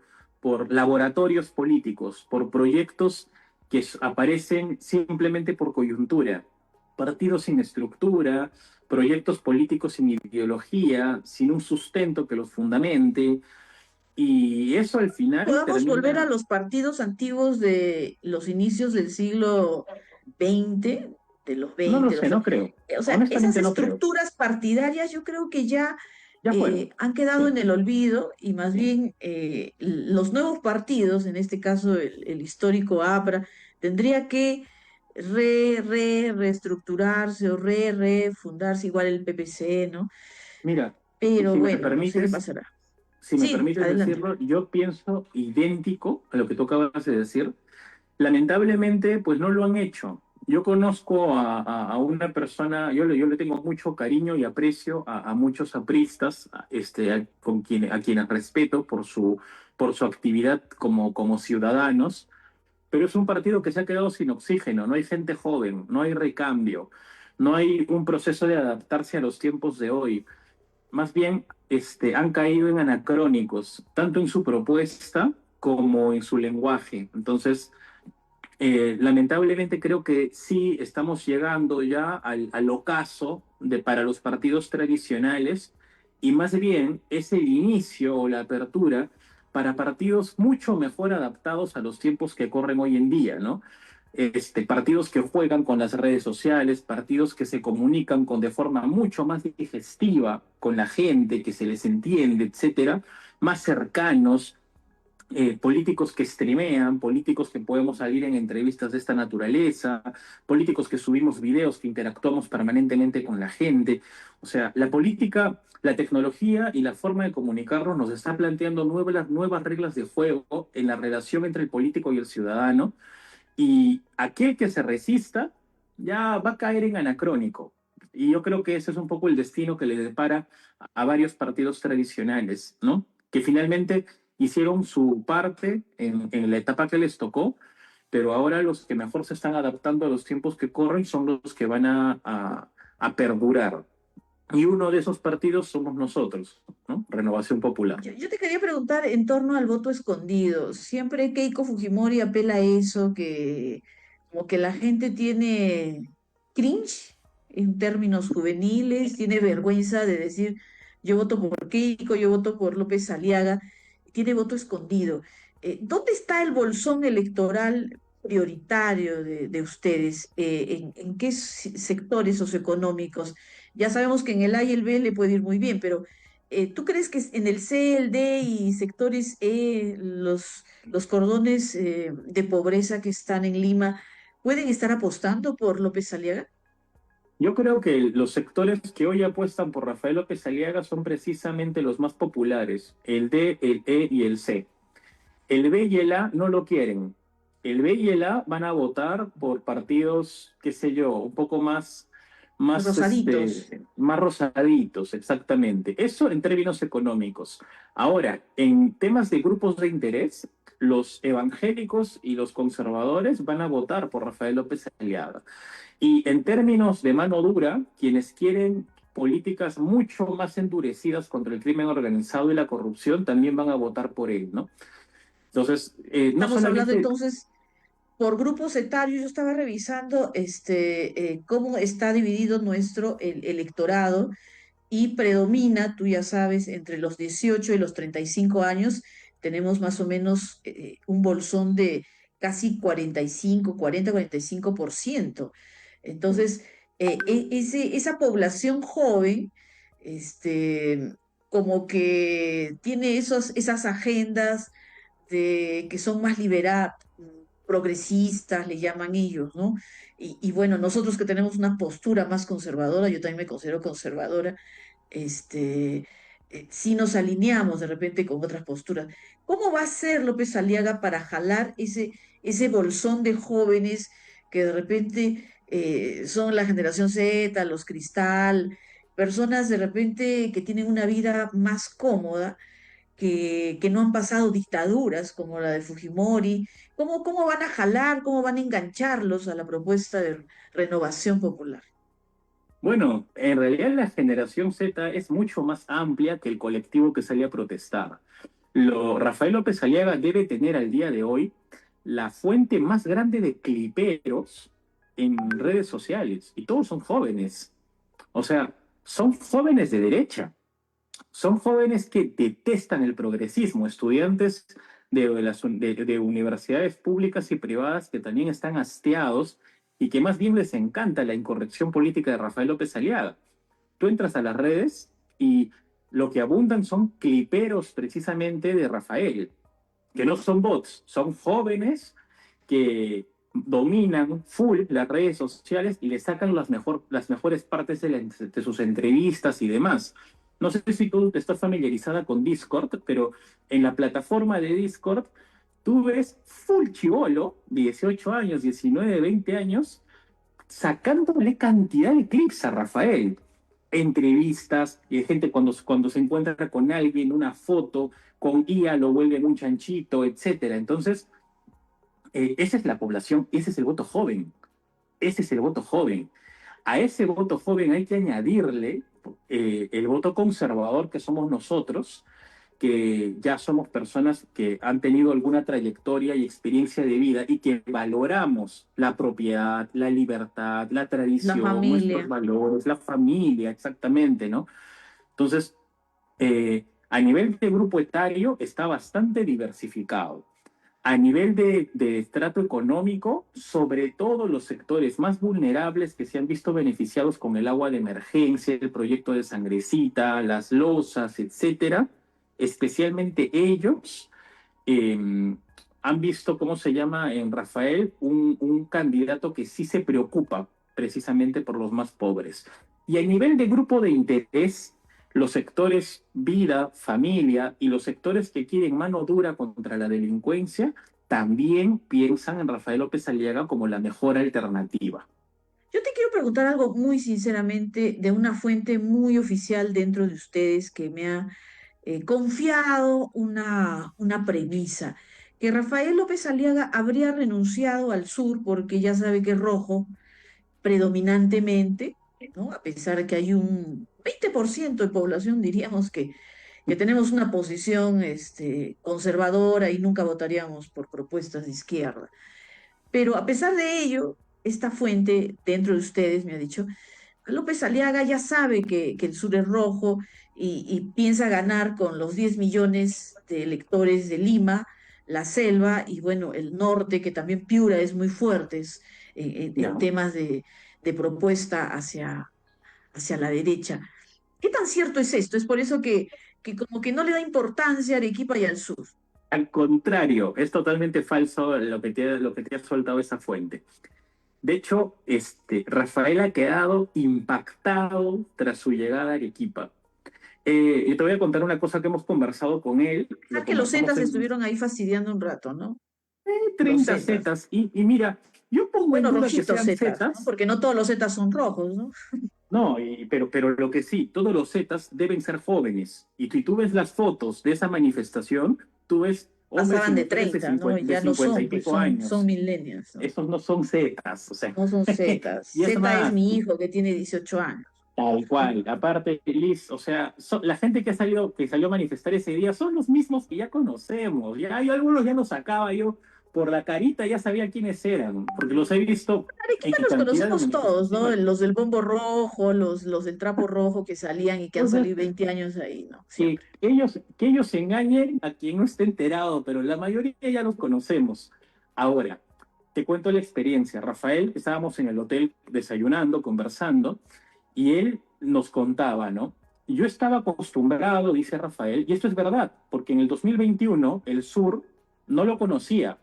laboratorios políticos, por proyectos que aparecen simplemente por coyuntura, partidos sin estructura, proyectos políticos sin ideología, sin un sustento que los fundamente, y eso al final Podamos volver a termina, los partidos antiguos de los inicios del siglo XX, de los no lo 20, sé, no creo, o sea, esas honestamente no creo, estructuras partidarias yo creo que ya ya fueron, han quedado sí. en el olvido y más bien los nuevos partidos, en este caso el histórico APRA, tendría que reestructurarse o refundarse, igual el PPC, ¿no? Mira, Pero si me bueno, no sé qué permites, pasará. si me Sí, permites adelante. decirlo, yo pienso idéntico a lo que tú acabas de decir. Lamentablemente, pues no lo han hecho. Yo conozco a una persona, yo le tengo mucho cariño y aprecio a muchos apristas, a quienes respeto por su actividad como ciudadanos, pero es un partido que se ha quedado sin oxígeno, no hay gente joven, no hay recambio, no hay un proceso de adaptarse a los tiempos de hoy. Más bien han caído en anacrónicos, tanto en su propuesta como en su lenguaje. Entonces, lamentablemente creo que sí estamos llegando ya al ocaso para los partidos tradicionales y más bien es el inicio o la apertura para partidos mucho mejor adaptados a los tiempos que corren hoy en día, ¿no? Partidos que juegan con las redes sociales, partidos que se comunican de forma mucho más digestiva con la gente, que se les entiende, etcétera, más cercanos, políticos que streamean, políticos que podemos salir en entrevistas de esta naturaleza, políticos que subimos videos, que interactuamos permanentemente con la gente. O sea, la política, la tecnología y la forma de comunicarnos nos está planteando nuevas reglas de juego en la relación entre el político y el ciudadano, y aquel que se resista ya va a caer en anacrónico. Y yo creo que ese es un poco el destino que le depara a varios partidos tradicionales, ¿no? Que finalmente hicieron su parte en la etapa que les tocó, pero ahora los que mejor se están adaptando a los tiempos que corren son los que van a perdurar. Y uno de esos partidos somos nosotros, ¿no? Renovación Popular. Yo te quería preguntar en torno al voto escondido. Siempre Keiko Fujimori apela a eso, que como que la gente tiene cringe en términos juveniles, tiene vergüenza de decir yo voto por Keiko, yo voto por López Aliaga, tiene voto escondido. ¿Dónde está el bolsón electoral prioritario de ustedes? En qué sectores socioeconómicos? Ya sabemos que en el A y el B le puede ir muy bien, pero ¿tú crees que en el C, el D y sectores E, los cordones de pobreza que están en Lima pueden estar apostando por López Aliaga? Yo creo que los sectores que hoy apuestan por Rafael López Aliaga son precisamente los más populares, el D, el E y el C. El B y el A no lo quieren. El B y el A van a votar por partidos, qué sé yo, un poco Rosaditos. más rosaditos, exactamente. Eso en términos económicos. Ahora, en temas de grupos de interés, los evangélicos y los conservadores van a votar por Rafael López Aliaga. Y en términos de mano dura, quienes quieren políticas mucho más endurecidas contra el crimen organizado y la corrupción, también van a votar por él, ¿no? Entonces, no Estamos hablando solamente... entonces por grupos etarios. Yo estaba revisando cómo está dividido nuestro el electorado y predomina, tú ya sabes, entre los 18 y los 35 años, tenemos más o menos un bolsón de casi 45, 40, 45%. Entonces, esa población joven, este, como que tiene esas agendas que son más progresistas, le llaman ellos, ¿no? Y bueno, nosotros que tenemos una postura más conservadora, yo también me considero conservadora, sí nos alineamos de repente con otras posturas. ¿Cómo va a ser López Aliaga para jalar ese bolsón de jóvenes que de repente son la generación Z, los Cristal, personas de repente que tienen una vida más cómoda, que no han pasado dictaduras como la de Fujimori? ¿Cómo van a jalar, cómo van a engancharlos a la propuesta de renovación popular? Bueno, en realidad la generación Z es mucho más amplia que el colectivo que salía a protestar. Rafael López Aliaga debe tener al día de hoy la fuente más grande de cliperos en redes sociales, y todos son jóvenes. O sea, son jóvenes de derecha, son jóvenes que detestan el progresismo, estudiantes de universidades públicas y privadas que también están hastiados y que más bien les encanta la incorrección política de Rafael López Aliaga. Tú entras a las redes y lo que abundan son cliperos precisamente de Rafael, que no son bots, son jóvenes que dominan full las redes sociales y le sacan las mejores partes de sus entrevistas y demás. No sé si tú estás familiarizada con Discord, pero en la plataforma de Discord tú ves full chivolo, 18 años, 19, 20 años, sacándole cantidad de clips a Rafael. Entrevistas, y gente cuando se encuentra con alguien, una foto, con IA lo vuelven un chanchito, etcétera. Entonces, esa es la población, ese es el voto joven, ese es el voto joven. A ese voto joven hay que añadirle el voto conservador que somos nosotros, que ya somos personas que han tenido alguna trayectoria y experiencia de vida y que valoramos la propiedad, la libertad, la La tradición, nuestros familia. valores, la familia, exactamente, ¿no? Entonces, a nivel de grupo etario está bastante diversificado. A nivel de estrato económico, sobre todo los sectores más vulnerables que se han visto beneficiados con el agua de emergencia, el proyecto de Sangrecita, las losas, etcétera, especialmente ellos han visto, ¿cómo se llama?, en Rafael, un candidato que sí se preocupa precisamente por los más pobres. Y a nivel de grupo de interés, los sectores vida, familia y los sectores que quieren mano dura contra la delincuencia también piensan en Rafael López Aliaga como la mejor alternativa. Yo te quiero preguntar algo muy sinceramente de una fuente muy oficial dentro de ustedes que me ha confiado una premisa, que Rafael López Aliaga habría renunciado al sur porque ya sabe que es rojo predominantemente, ¿no? A pesar de que hay un 20% de población, diríamos que tenemos una posición conservadora y nunca votaríamos por propuestas de izquierda. Pero a pesar de ello, esta fuente dentro de ustedes me ha dicho, López Aliaga ya sabe que el sur es rojo y piensa ganar con los 10 millones de electores de Lima, la selva y bueno, el norte, que también Piura es muy fuerte en Ya. temas de propuesta hacia la derecha. ¿Qué tan cierto es esto? Es por eso que como que no le da importancia a Arequipa y al sur. Al contrario, es totalmente falso lo que te ha soltado esa fuente. De hecho, Rafael ha quedado impactado tras su llegada a Arequipa. Y te voy a contar una cosa que hemos conversado con él, lo Que los conversamos Zetas en estuvieron ahí fastidiando un rato, ¿no? Los 30 Zetas. zetas. Y mira, yo pongo en Bueno, duda que rojitos sean Zetas, ¿no? zetas, Porque no todos los Zetas son rojos, ¿no? no, pero lo que sí, todos los zetas deben ser jóvenes. Y si tú ves las fotos de esa manifestación, tú ves hombres y Pasaban de mujeres 30, ¿no? de Ya no 50 y son, pues pico son años. millennials, ¿no? Esos no son zetas, o sea, No son Zetas. y es Zeta es más, mi hijo que tiene 18 años. Tal cual. Aparte, Liz, o sea, la gente que salió a manifestar ese día son los mismos que ya conocemos. Ya hay algunos ya los sacaba yo por la carita, ya sabía quiénes eran, porque los he visto Arequipa en los cantidad de conocemos todos, ¿no? manifestaciones. Los del bombo rojo, los del trapo rojo que salían y que han Entonces, salido 20 años ahí, ¿no? que Siempre. ellos engañen a quien no esté enterado, pero la mayoría ya los conocemos. Ahora, te cuento la experiencia. Rafael, estábamos en el hotel desayunando, conversando, y él nos contaba, ¿no? Yo estaba acostumbrado, dice Rafael, y esto es verdad, porque en el 2021 el sur no lo conocía.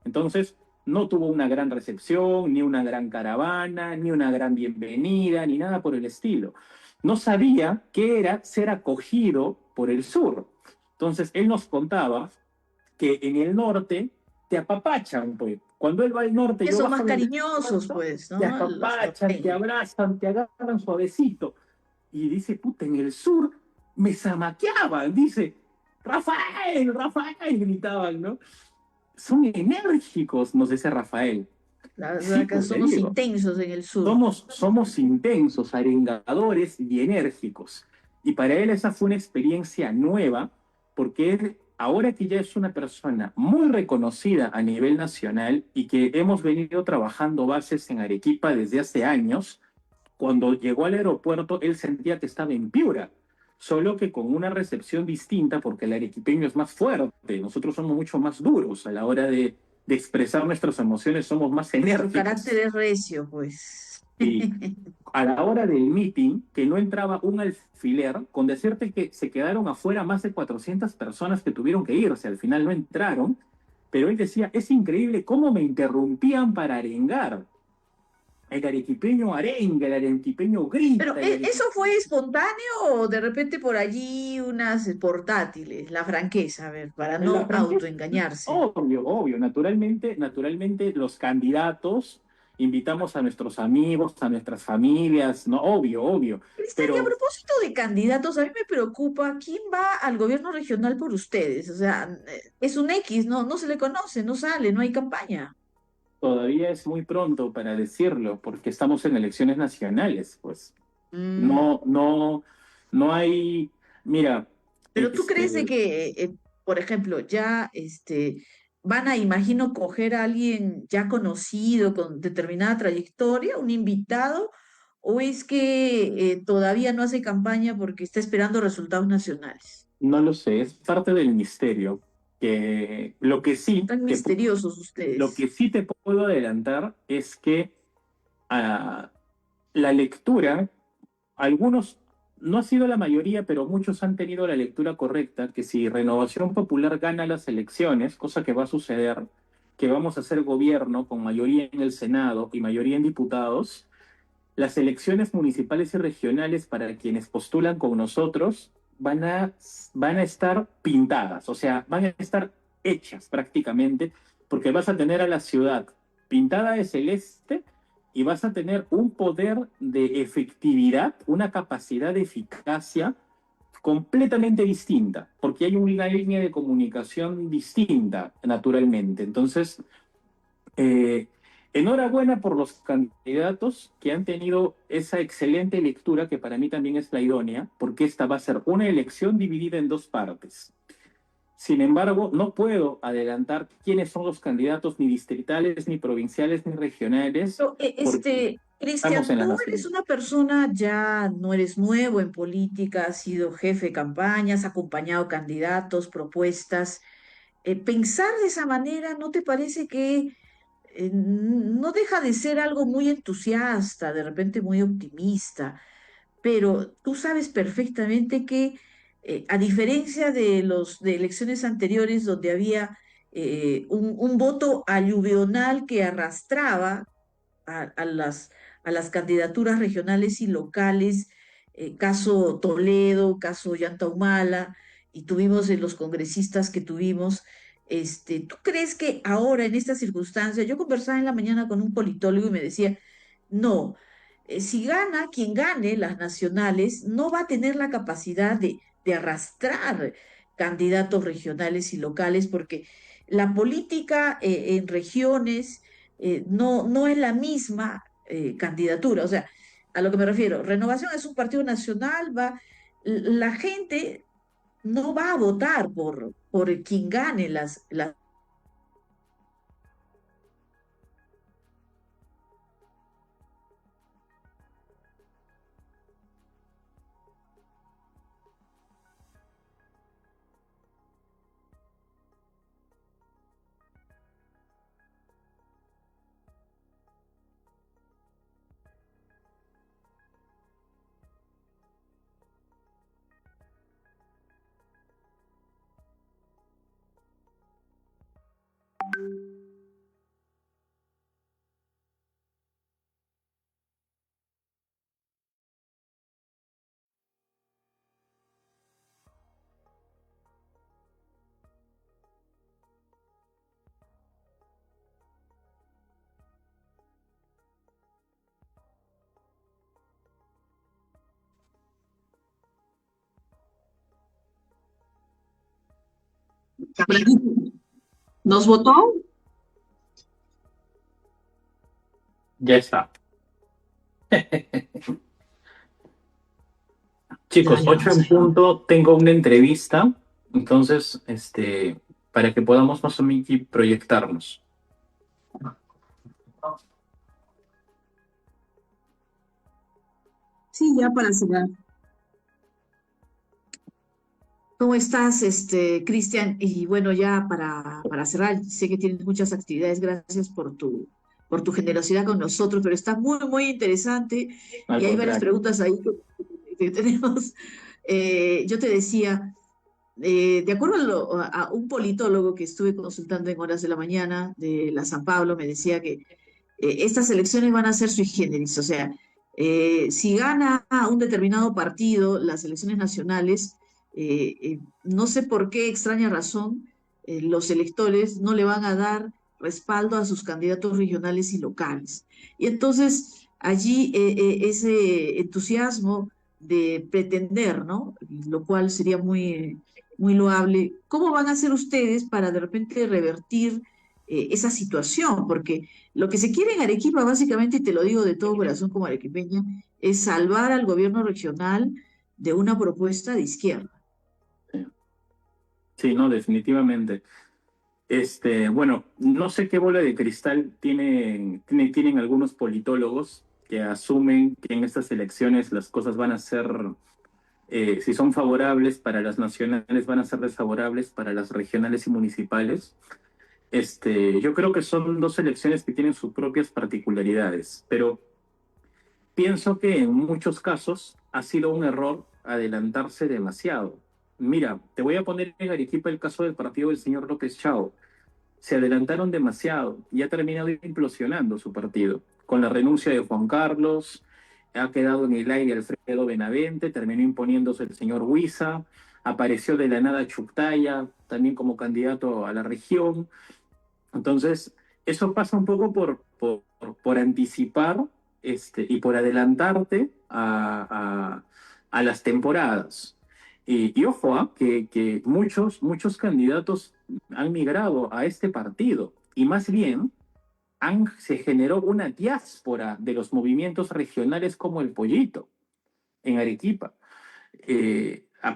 Entonces, no tuvo una gran recepción, ni una gran caravana, ni una gran bienvenida, ni nada por el estilo. No sabía qué era ser acogido por el sur. Entonces, él nos contaba que en el norte te apapachan, pues. Cuando él va al norte, Que yo son bajo más en el cariñosos, aeropuerto, pues, te ¿no? Los apapachan, te norteños. abrazan, te agarran suavecito. Y dice, puta, en el sur me zamaqueaban, dice, Rafael, Rafael, gritaban, ¿no? Son enérgicos, nos dice Rafael. Sí, Acá pues le somos digo, intensos en el sur. somos intensos, arengadores y enérgicos. Y para él esa fue una experiencia nueva, porque él, ahora que ya es una persona muy reconocida a nivel nacional y que hemos venido trabajando bases en Arequipa desde hace años, cuando llegó al aeropuerto él sentía que estaba en Piura, solo que con una recepción distinta, porque el arequipeño es más fuerte, nosotros somos mucho más duros a la hora de expresar nuestras emociones, somos más Nuestro carácter enérgicos. es recio, pues. Y a la hora del meeting, que no entraba un alfiler, con decirte que se quedaron afuera más de 400 personas que tuvieron que irse, al final no entraron, pero él decía, es increíble cómo me interrumpían para arengar. El arequipeño arenga, el arequipeño Pero, grita, el ¿eso arequipeño... fue espontáneo o de repente por allí unas portátiles? La franqueza, a ver, para La no franqueza, autoengañarse. obvio, obvio, naturalmente los candidatos invitamos a nuestros amigos, a nuestras familias, no, obvio, obvio, Cristian, y a pero propósito de candidatos, a mí me preocupa quién va al gobierno regional por ustedes. O sea, es un X, no, no se le conoce, no sale, no hay campaña. todavía es muy pronto para decirlo, porque estamos en elecciones nacionales, pues. Mm, No, no, no hay, mira, pero tú crees de este, que, por ejemplo, ya van a, imagino, coger a alguien ya conocido con determinada trayectoria, un invitado, o es que todavía no hace campaña porque está esperando resultados nacionales. no lo sé, es parte del misterio, que Tan misteriosos lo ustedes. que sí te puedo adelantar es que ah, la lectura, algunos, no ha sido la mayoría, pero muchos han tenido la lectura correcta, que si Renovación Popular gana las elecciones, cosa que va a suceder, que vamos a hacer gobierno con mayoría en el Senado y mayoría en diputados, las elecciones municipales y regionales para quienes postulan con nosotros van a estar pintadas, o sea, van a estar hechas prácticamente, porque vas a tener a la ciudad pintada de celeste y vas a tener un poder de efectividad, una capacidad de eficacia completamente distinta, porque hay una línea de comunicación distinta, naturalmente. Entonces, eh, enhorabuena por los candidatos que han tenido esa excelente lectura, que para mí también es la idónea, porque esta va a ser una elección dividida en dos partes. Sin embargo, no puedo adelantar quiénes son los candidatos ni distritales, ni provinciales, ni regionales, Pero, porque estamos Cristian, en las tú eres naciones. una persona, ya no eres nuevo en política, has sido jefe de campaña, has acompañado candidatos, propuestas. Pensar de esa manera, ¿no te parece que no deja de ser algo muy entusiasta, de repente muy optimista? Pero tú sabes perfectamente que, a diferencia de los de elecciones anteriores donde había un voto aluvional que arrastraba a las candidaturas regionales y locales, caso Toledo, caso Ollanta Humala, y tuvimos los congresistas que tuvimos. ¿Tú crees que ahora, en estas circunstancias, yo conversaba en la mañana con un politólogo y me decía, no, si gana quien gane las nacionales, no va a tener la capacidad de arrastrar candidatos regionales y locales porque la política en regiones no es la misma candidatura. O sea, a lo que me refiero. Renovación es un partido nacional, la gente no va a votar por quien gane las. ¿Nos votó? Ya está. Chicos, Ya 8 vamos en a ver. punto, tengo una entrevista, entonces, para que podamos más o menos proyectarnos. Sí, ya para cerrar. ¿Cómo estás, Cristian? Y bueno, ya para cerrar, sé que tienes muchas actividades, gracias por tu generosidad con nosotros, pero está muy, muy interesante Al y hay varias contrario. preguntas ahí que tenemos. Yo te decía, de acuerdo a un politólogo que estuve consultando en horas de la mañana de la San Pablo, me decía que estas elecciones van a ser sui generis, o sea, si gana un determinado partido las elecciones nacionales, no sé por qué extraña razón los electores no le van a dar respaldo a sus candidatos regionales y locales. Y entonces allí ese entusiasmo de pretender, ¿no? Lo cual sería muy, muy loable. ¿Cómo van a hacer ustedes para de repente revertir esa situación? Porque lo que se quiere en Arequipa, básicamente, y te lo digo de todo corazón como arequipeña, es salvar al gobierno regional de una propuesta de izquierda. Sí, sí, no, definitivamente. Bueno, no sé qué bola de cristal tienen algunos politólogos que asumen que en estas elecciones las cosas van a ser, si son favorables para las nacionales, van a ser desfavorables para las regionales y municipales. Yo creo que son dos elecciones que tienen sus propias particularidades, pero pienso que en muchos casos ha sido un error adelantarse demasiado. Mira, te voy a poner en Arequipa el caso del partido del señor López Chao. Se adelantaron demasiado y ha terminado implosionando su partido. Con la renuncia de Juan Carlos, ha quedado en el aire Alfredo Benavente, terminó imponiéndose el señor Huiza, apareció de la nada Chuctaya, también como candidato a la región. Entonces, eso pasa un poco por anticipar y por adelantarte a las temporadas. Y ojo, que muchos candidatos han migrado a este partido y más bien se generó una diáspora de los movimientos regionales como el Pollito en Arequipa.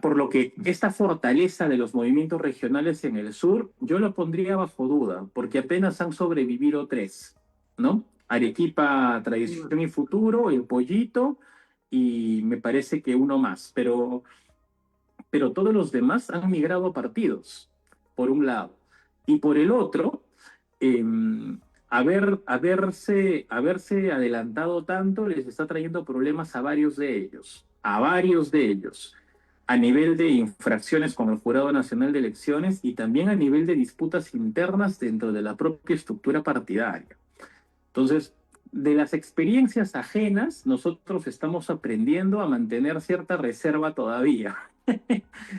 Por lo que esta fortaleza de los movimientos regionales en el sur, yo lo pondría bajo duda, porque apenas han sobrevivido tres, ¿no? Arequipa, Tradición y Futuro, El Pollito, y me parece que uno más, pero todos los demás han migrado a partidos, por un lado. Y por el otro, eh, haberse adelantado tanto les está trayendo problemas a varios de ellos, a nivel de infracciones con el Jurado Nacional de Elecciones y también a nivel de disputas internas dentro de la propia estructura partidaria. Entonces, de las experiencias ajenas, nosotros estamos aprendiendo a mantener cierta reserva todavía,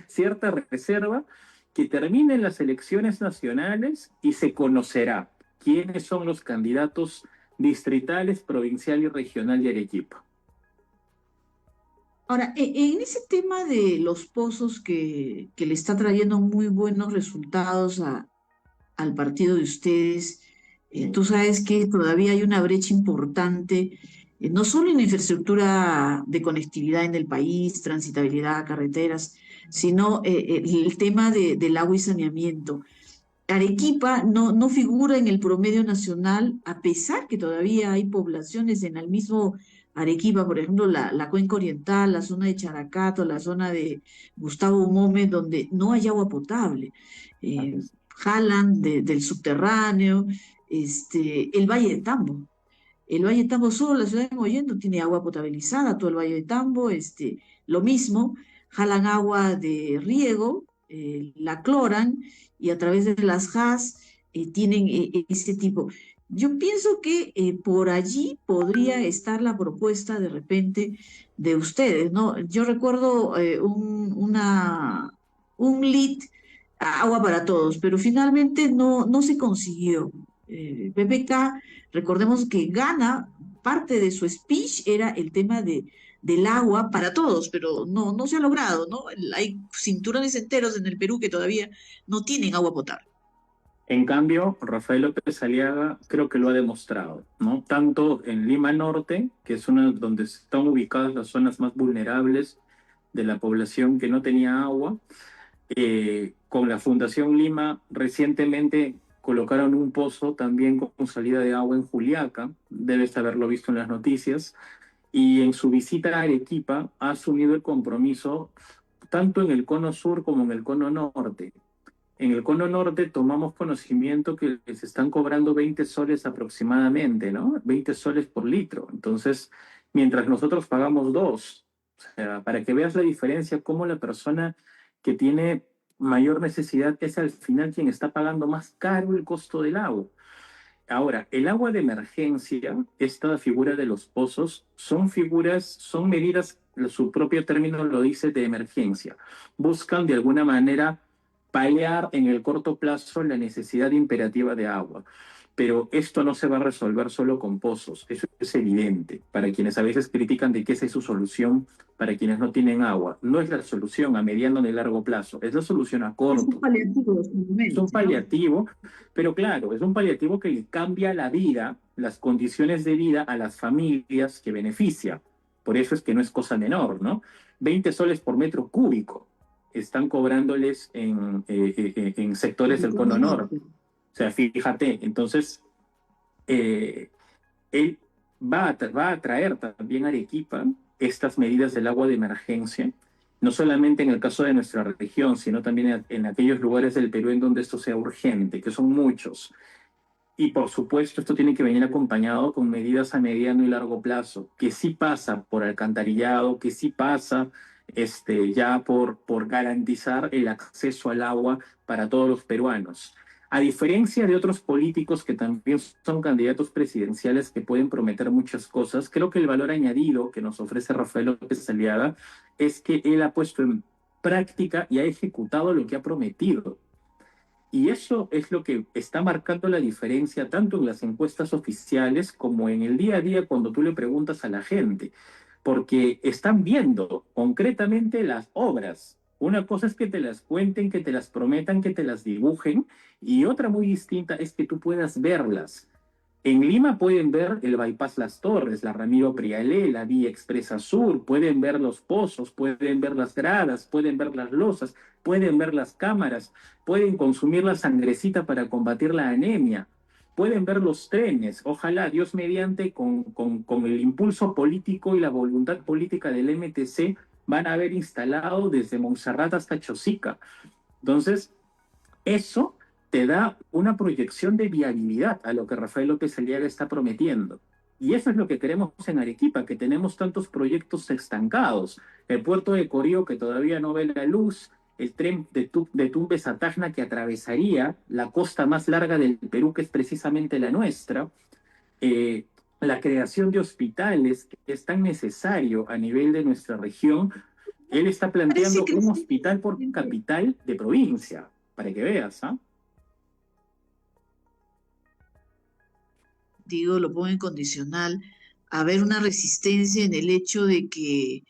cierta reserva que terminen las elecciones nacionales y se conocerá quiénes son los candidatos distritales, provincial y regional de Arequipa. Ahora, en ese tema de los pozos que le está trayendo muy buenos resultados al partido de ustedes, tú sabes que todavía hay una brecha importante no solo en infraestructura de conectividad en el país, transitabilidad, carreteras, sino el tema del agua y saneamiento. Arequipa no figura en el promedio nacional, a pesar que todavía hay poblaciones en el mismo Arequipa, por ejemplo, la cuenca oriental, la zona de Characato, la zona de Gustavo Mómez, donde no hay agua potable. Así Eh, es. Jalan del subterráneo, el Valle de Tambo. El Valle de Tambo, solo la ciudad de Mollendo tiene agua potabilizada, todo el Valle de Tambo, lo mismo, jalan agua de riego, la cloran y a través de las JAS tienen ese tipo. Yo pienso que por allí podría estar la propuesta de repente de ustedes, ¿no? Yo recuerdo un lead, agua para todos, pero finalmente no se consiguió. PPK, recordemos que Ghana, parte de su speech era el tema del agua para todos, pero no se ha logrado, ¿no? Hay cinturones enteros en el Perú que todavía no tienen agua potable. En cambio, Rafael López Aliaga creo que lo ha demostrado, ¿no? Tanto en Lima Norte, que es una donde están ubicadas las zonas más vulnerables de la población que no tenía agua, con la Fundación Lima recientemente colocaron un pozo también con salida de agua en Juliaca, debes haberlo visto en las noticias, y en su visita a Arequipa ha asumido el compromiso tanto en el cono sur como en el cono norte. En el cono norte tomamos conocimiento que les están cobrando 20 soles aproximadamente, ¿no? 20 soles por litro. Entonces, mientras nosotros pagamos dos. O sea, para que veas la diferencia, cómo la persona que tiene mayor necesidad es al final quien está pagando más caro el costo del agua. Ahora, el agua de emergencia, esta figura de los pozos, son figuras, son medidas, su propio término lo dice, de emergencia. Buscan de alguna manera paliar en el corto plazo la necesidad imperativa de agua. Pero esto no se va a resolver solo con pozos, eso es evidente. Para quienes a veces critican de que esa es su solución, para quienes no tienen agua, no es la solución a mediano ni largo plazo, es la solución a Es un corto. paliativo, Es un simplemente, ¿no? paliativo, pero claro, es un paliativo que le cambia la vida, las condiciones de vida a las familias que beneficia. Por eso es que no es cosa menor, ¿no? 20 soles por metro cúbico están cobrándoles en sectores En el del cono cono norte. norte. O sea, fíjate, entonces eh, él va a traer también a Arequipa estas medidas del agua de emergencia, no solamente en el caso de nuestra región, sino también en aquellos lugares del Perú en donde esto sea urgente, que son muchos. Y por supuesto, esto tiene que venir acompañado con medidas a mediano y largo plazo, que sí pasa por alcantarillado, que sí pasa ya por garantizar el acceso al agua para todos los peruanos. A diferencia de otros políticos que también son candidatos presidenciales que pueden prometer muchas cosas, creo que el valor añadido que nos ofrece Rafael López Aliaga es que él ha puesto en práctica y ha ejecutado lo que ha prometido. Y eso es lo que está marcando la diferencia tanto en las encuestas oficiales como en el día a día cuando tú le preguntas a la gente, porque están viendo concretamente las obras. Una cosa es que te las cuenten, que te las prometan, que te las dibujen, y otra muy distinta es que tú puedas verlas. En Lima pueden ver el Bypass Las Torres, la Ramiro Prialé, la Vía Expresa Sur, pueden ver los pozos, pueden ver las gradas, pueden ver las losas, pueden ver las cámaras, pueden consumir la sangrecita para combatir la anemia, pueden ver los trenes. Ojalá, Dios mediante, con el impulso político y la voluntad política del MTC, van a haber instalado desde Montserrat hasta Chosica. Entonces, eso te da una proyección de viabilidad a lo que Rafael López Aliaga está prometiendo. Y eso es lo que queremos en Arequipa, que tenemos tantos proyectos estancados. El puerto de Corío que todavía no ve la luz, el tren de Tumbes a Tacna que atravesaría la costa más larga del Perú, que es precisamente la nuestra, eh, la creación de hospitales, que es tan necesario a nivel de nuestra región. Él está Parece planteando que un hospital por capital de provincia, para que veas, ¿ah? digo, lo pongo en condicional, haber una resistencia en el hecho de que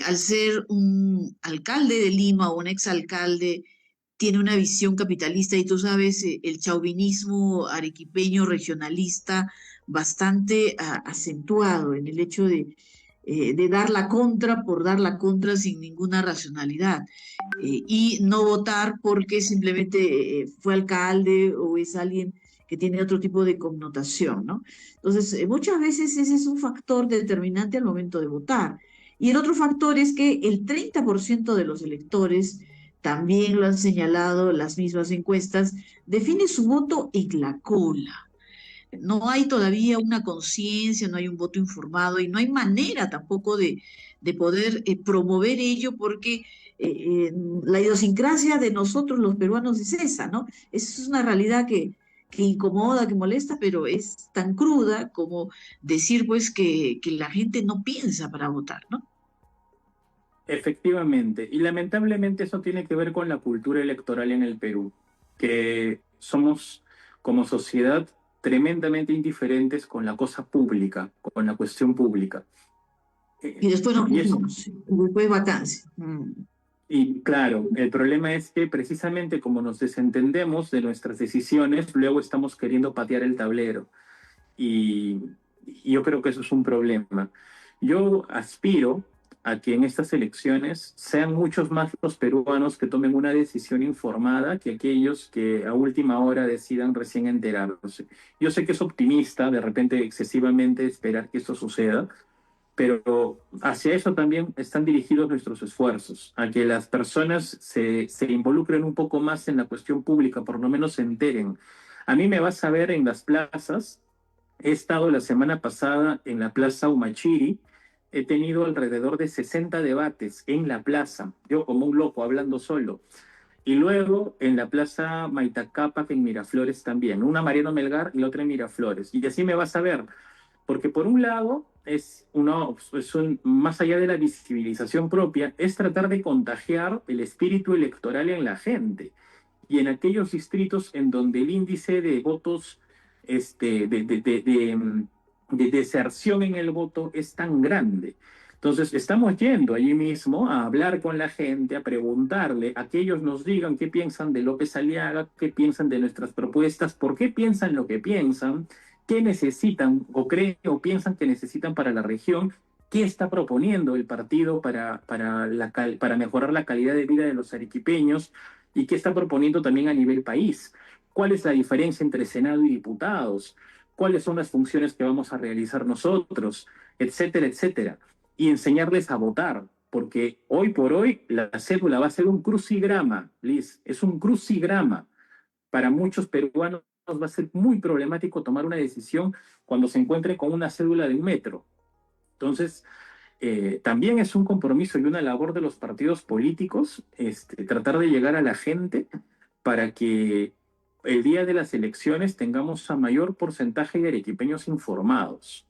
al ser un alcalde de Lima o un exalcalde, tiene una visión capitalista y tú sabes, el chauvinismo arequipeño regionalista bastante acentuado en el hecho de dar la contra por dar la contra sin ninguna racionalidad, y no votar porque simplemente fue alcalde o es alguien que tiene otro tipo de connotación, ¿no? Entonces, muchas veces ese es un factor determinante al momento de votar. Y el otro factor es que el 30% de los electores, también lo han señalado las mismas encuestas, define su voto en la cola. No hay todavía una conciencia, no hay un voto informado y no hay manera tampoco de poder promover ello porque la idiosincrasia de nosotros los peruanos es esa, ¿no? Esa es una realidad que incomoda, que molesta, pero es tan cruda como decir pues que la gente no piensa para votar, ¿no? Efectivamente, y lamentablemente eso tiene que ver con la cultura electoral en el Perú, que somos como sociedad tremendamente indiferentes con la cosa pública, con la cuestión pública. Y después nos Y es, quejamos, y después vacancia. y claro, el problema es que precisamente como nos desentendemos de nuestras decisiones, luego estamos queriendo patear el tablero. Y, y yo creo que eso es un problema. Yo aspiro a que en estas elecciones sean muchos más los peruanos que tomen una decisión informada que aquellos que a última hora decidan recién enterarse. Yo sé que es optimista, de repente excesivamente esperar que esto suceda, pero hacia eso también están dirigidos nuestros esfuerzos, a que las personas se involucren un poco más en la cuestión pública, por lo menos se enteren. A mí me vas a ver en las plazas. He estado la semana pasada en la Plaza Humachiri. He tenido alrededor de 60 debates en la plaza, yo como un loco hablando solo. Y luego en la Plaza Maitacapa, en Miraflores también. Una Mariano Melgar y la otra en Miraflores. Y así me vas a ver. Porque por un lado, más allá de la visibilización propia, es tratar de contagiar el espíritu electoral en la gente y en aquellos distritos en donde el índice de votos, de deserción en el voto es tan grande. Entonces, estamos yendo allí mismo a hablar con la gente, a preguntarle, a que ellos nos digan qué piensan de López Aliaga, qué piensan de nuestras propuestas, por qué piensan lo que piensan, qué necesitan o creen o piensan que necesitan para la región, qué está proponiendo el partido para mejorar la calidad de vida de los arequipeños y qué está proponiendo también a nivel país. ¿Cuál es la diferencia entre Senado y diputados? ¿Cuáles son las funciones que vamos a realizar nosotros? Etcétera, etcétera. Y enseñarles a votar, porque hoy por hoy la cédula va a ser un crucigrama, Liz, es un crucigrama. Para muchos peruanos va a ser muy problemático tomar una decisión cuando se encuentre con una cédula de 1 metro. Entonces, también es un compromiso y una labor de los partidos políticos tratar de llegar a la gente para que el día de las elecciones tengamos a mayor porcentaje de arequipeños informados.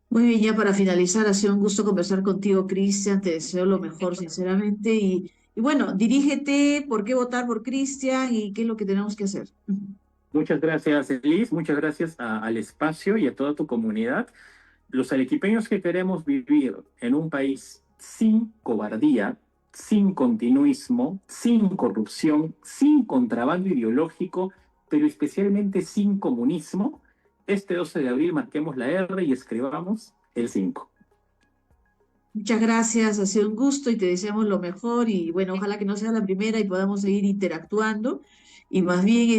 Muy bien, ya para finalizar, ha sido un gusto conversar contigo, Cristian. Te deseo lo mejor, sinceramente. Y bueno, dirígete por qué votar por Cristian y qué es lo que tenemos que hacer. Muchas gracias, Elis, muchas gracias al espacio y a toda tu comunidad. Los arequipeños que queremos vivir en un país sin cobardía, sin continuismo, sin corrupción, sin contrabando ideológico, pero especialmente sin comunismo, este 12 de abril marquemos la R y escribamos el 5. Muchas gracias, ha sido un gusto y te deseamos lo mejor. Y bueno, ojalá que no sea la primera y podamos seguir interactuando. Y más bien,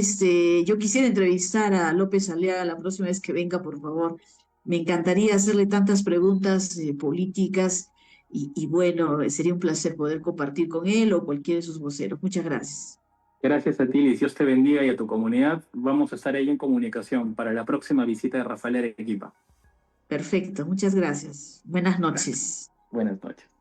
yo quisiera entrevistar a López Aliaga la próxima vez que venga, por favor. Me encantaría hacerle tantas preguntas políticas y bueno, sería un placer poder compartir con él o cualquiera de sus voceros. Muchas gracias. Gracias a ti, Liz. Dios te bendiga y a tu comunidad. Vamos a estar ahí en comunicación para la próxima visita de Rafael Arequipa. Perfecto, muchas gracias. Buenas Gracias. noches. Buenas noches.